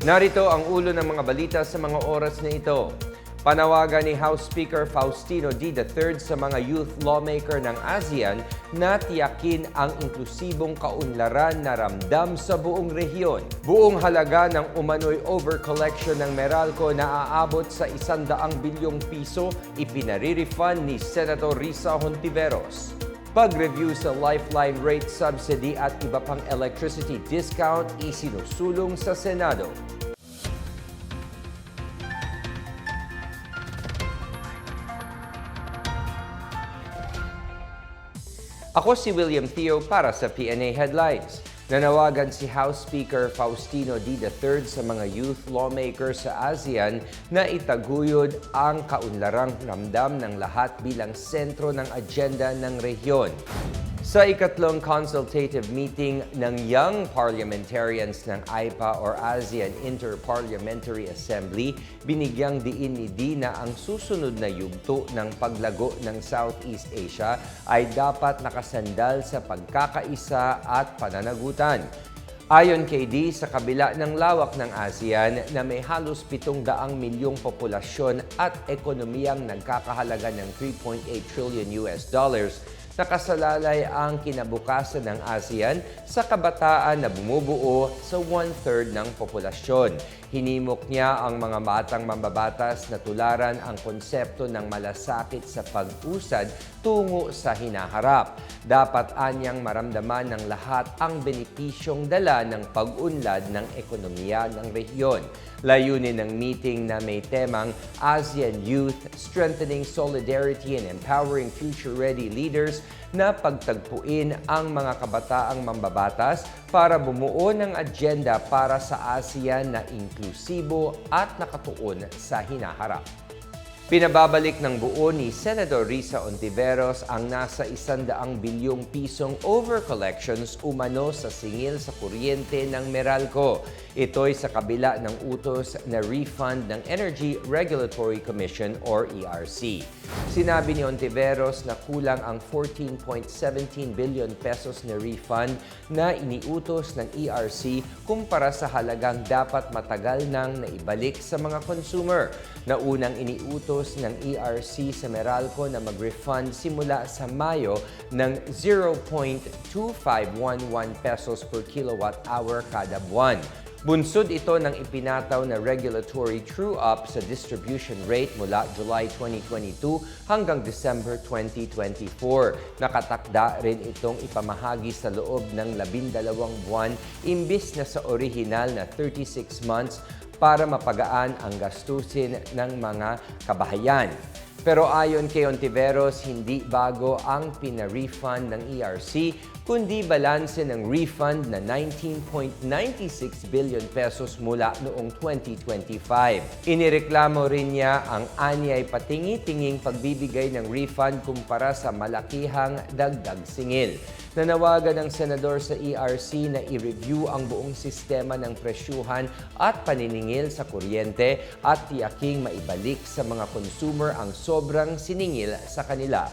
Narito ang ulo ng mga balita sa mga oras na ito. Panawagan ni House Speaker Faustino D. III sa mga youth lawmaker ng ASEAN na tiyakin ang inklusibong kaunlaran na ramdam sa buong rehiyon. Buong halaga ng umano'y overcollection ng Meralco na aabot sa 100 bilyong piso ipinare-refund ni Senator Risa Hontiveros. Pag-review sa lifeline rate subsidy at iba pang electricity discount isinusulong sa Senado. Ako si William Theo para sa PNA Headlines. Nanawagan si House Speaker Faustino D. III sa mga youth lawmakers sa ASEAN na itaguyod ang kaunlarang ramdam ng lahat bilang sentro ng agenda ng rehiyon. Sa ikatlong consultative meeting ng Young Parliamentarians ng AIPA or ASEAN Inter-Parliamentary Assembly, binigyang diin ni D na ang susunod na yugto ng paglago ng Southeast Asia ay dapat nakasandal sa pagkakaisa at pananagutan. Ayon kay D, sa kabila ng lawak ng ASEAN na may halos 700 milyong populasyon at ekonomiyang nagkakahalaga ng $3.8 trillion, nakasalalay ang kinabukasan ng ASEAN sa kabataan na bumubuo sa 1/3 ng populasyon. Hinimok niya ang mga batang mambabatas na tularan ang konsepto ng malasakit sa pag-usad tungo sa hinaharap. Dapat anyang maramdaman ng lahat ang benepisyong dala ng pag-unlad ng ekonomiya ng rehiyon. Layunin ng meeting na may temang ASEAN Youth, Strengthening Solidarity and Empowering Future-Ready Leaders na pagtagpuin ang mga kabataang mambabatas para bumuo ng agenda para sa ASEAN na inklusibo at nakatuon sa hinaharap. Pinababalik ng buo ni Senator Risa Hontiveros ang nasa 100 bilyong pisong overcollections umano sa singil sa kuryente ng Meralco. Ito'y sa kabila ng utos na refund ng Energy Regulatory Commission or ERC. Sinabi ni Hontiveros na kulang ang 14.17 billion pesos na refund na iniutos ng ERC kumpara sa halagang dapat matagal nang naibalik sa mga consumer. Naunang iniutos ng ERC sa Meralco na mag-refund simula sa Mayo ng 0.2511 pesos per kilowatt hour kada buwan. Bunsod ito ng ipinataw na regulatory true-up sa distribution rate mula July 2022 hanggang December 2024. Nakatakda rin itong ipamahagi sa loob ng 12 buwan imbis na sa orihinal na 36 months para mapagaan ang gastusin ng mga kabahayan. Pero ayon kay Hontiveros, hindi bago ang pina-refund ng ERC, kundi balanse ng refund na 19.96 billion pesos mula noong 2025. Inireklamo rin niya ang anyay patingi-tinging pagbibigay ng refund kumpara sa malakihang dagdag singil. Nanawagan ng senador sa ERC na i-review ang buong sistema ng presyuhan at paniningil sa kuryente at tiyaking maibalik sa mga consumer ang sobrang siningil sa kanila.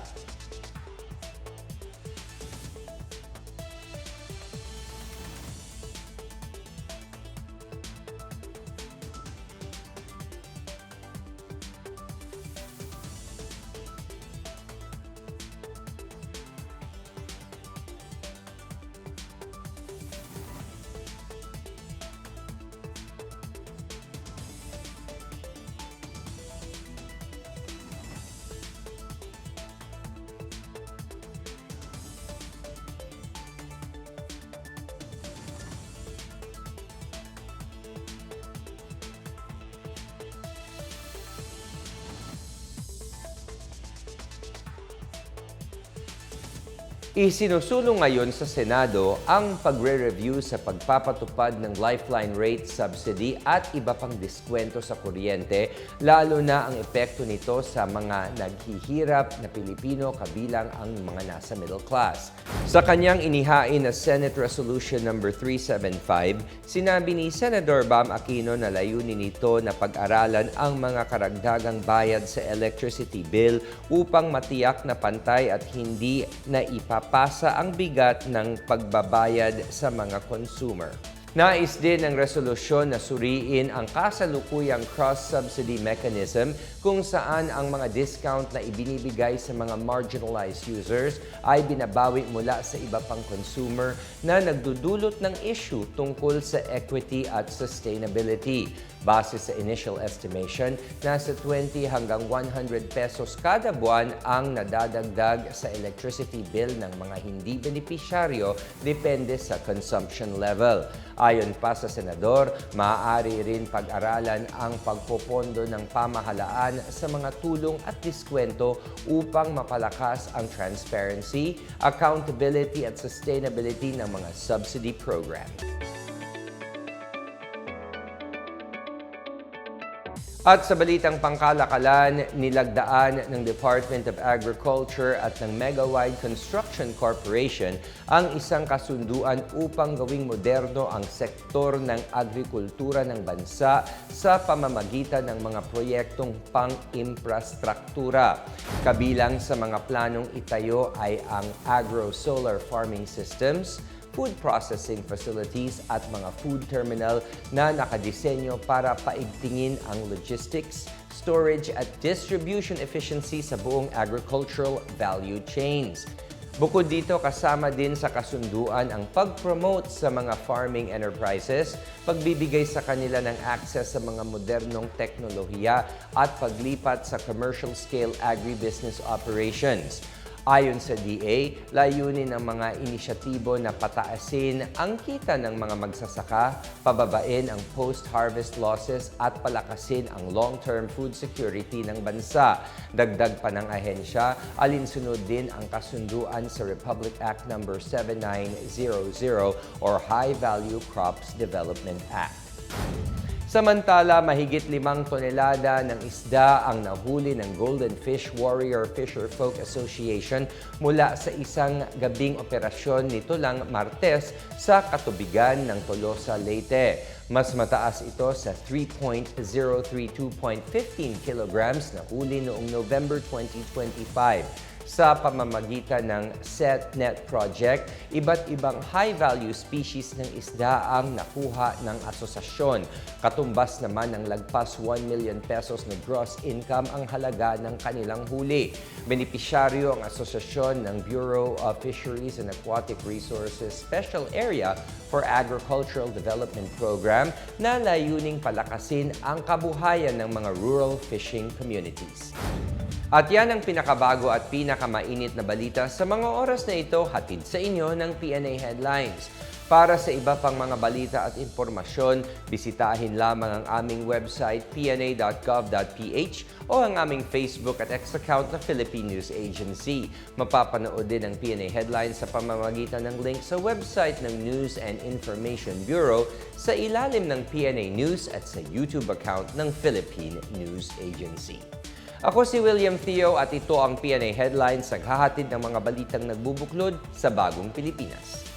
Isinusulong ngayon sa Senado ang pagre-review sa pagpapatupad ng lifeline rate subsidy at iba pang diskwento sa kuryente, lalo na ang epekto nito sa mga naghihirap na Pilipino kabilang ang mga nasa middle class. Sa kanyang inihain na Senate Resolution No. 375, sinabi ni Senador Bam Aquino na layunin nito na pag-aralan ang mga karagdagang bayad sa electricity bill upang matiyak na pantay at hindi na ipapasa ang bigat ng pagbabayad sa mga consumer. Nais din ng resolusyon na suriin ang kasalukuyang cross-subsidy mechanism kung saan ang mga discount na ibinibigay sa mga marginalized users ay binabawi mula sa iba pang consumer na nagdudulot ng issue tungkol sa equity at sustainability. Base sa initial estimation, nasa 20 hanggang 100 pesos kada buwan ang nadadagdag sa electricity bill ng mga hindi benepisyaryo depende sa consumption level. Ayon pa sa senador, maaari rin pag-aralan ang pagpopondo ng pamahalaan sa mga tulong at diskwento upang mapalakas ang transparency, accountability at sustainability ng mga subsidy program. At sa balitang pangkalakalan, nilagdaan ng Department of Agriculture at ng Megawide Construction Corporation ang isang kasunduan upang gawing moderno ang sektor ng agrikultura ng bansa sa pamamagitan ng mga proyektong pang-infrastruktura. Kabilang sa mga planong itayo ay ang agro-solar farming systems, food processing facilities at mga food terminal na nakadisenyo para paigtingin ang logistics, storage at distribution efficiency sa buong agricultural value chains. Bukod dito, kasama din sa kasunduan ang pag-promote sa mga farming enterprises, pagbibigay sa kanila ng access sa mga modernong teknolohiya at paglipat sa commercial-scale agribusiness operations. Ayon sa DA, layunin ng mga inisyatibo na pataasin ang kita ng mga magsasaka, pababain ang post-harvest losses at palakasin ang long-term food security ng bansa. Dagdag pa ng ahensya, alinsunod din ang kasunduan sa Republic Act No. 7900 or High Value Crops Development Act. Samantala, mahigit 5 tonelada ng isda ang nahuli ng Golden Fish Warrior Fisherfolk Association mula sa isang gabing operasyon nito lang Martes sa katubigan ng Tolosa, Leyte. Mas mataas ito sa 3.032.15 kilograms na huli noong November 2025. Sa pamamagitan ng SetNet Project, iba't ibang high-value species ng isda ang nakuha ng asosasyon. Katumbas naman ng lagpas 1 million pesos na gross income ang halaga ng kanilang huli. Benepisyaryo ang asosasyon ng Bureau of Fisheries and Aquatic Resources Special Area for Agricultural Development Program na layuning palakasin ang kabuhayan ng mga rural fishing communities. At yan ang pinakabago at pinakamainit na balita sa mga oras na ito, hatid sa inyo ng PNA Headlines. Para sa iba pang mga balita at impormasyon, bisitahin lamang ang aming website pna.gov.ph o ang aming Facebook at X account na Philippine News Agency. Mapapanood din ang PNA Headlines sa pamamagitan ng link sa website ng News and Information Bureau sa ilalim ng PNA News at sa YouTube account ng Philippine News Agency. Ako si William Theo at ito ang PNA Headlines, naghahatid ng mga balitang nagbubuklod sa bagong Pilipinas.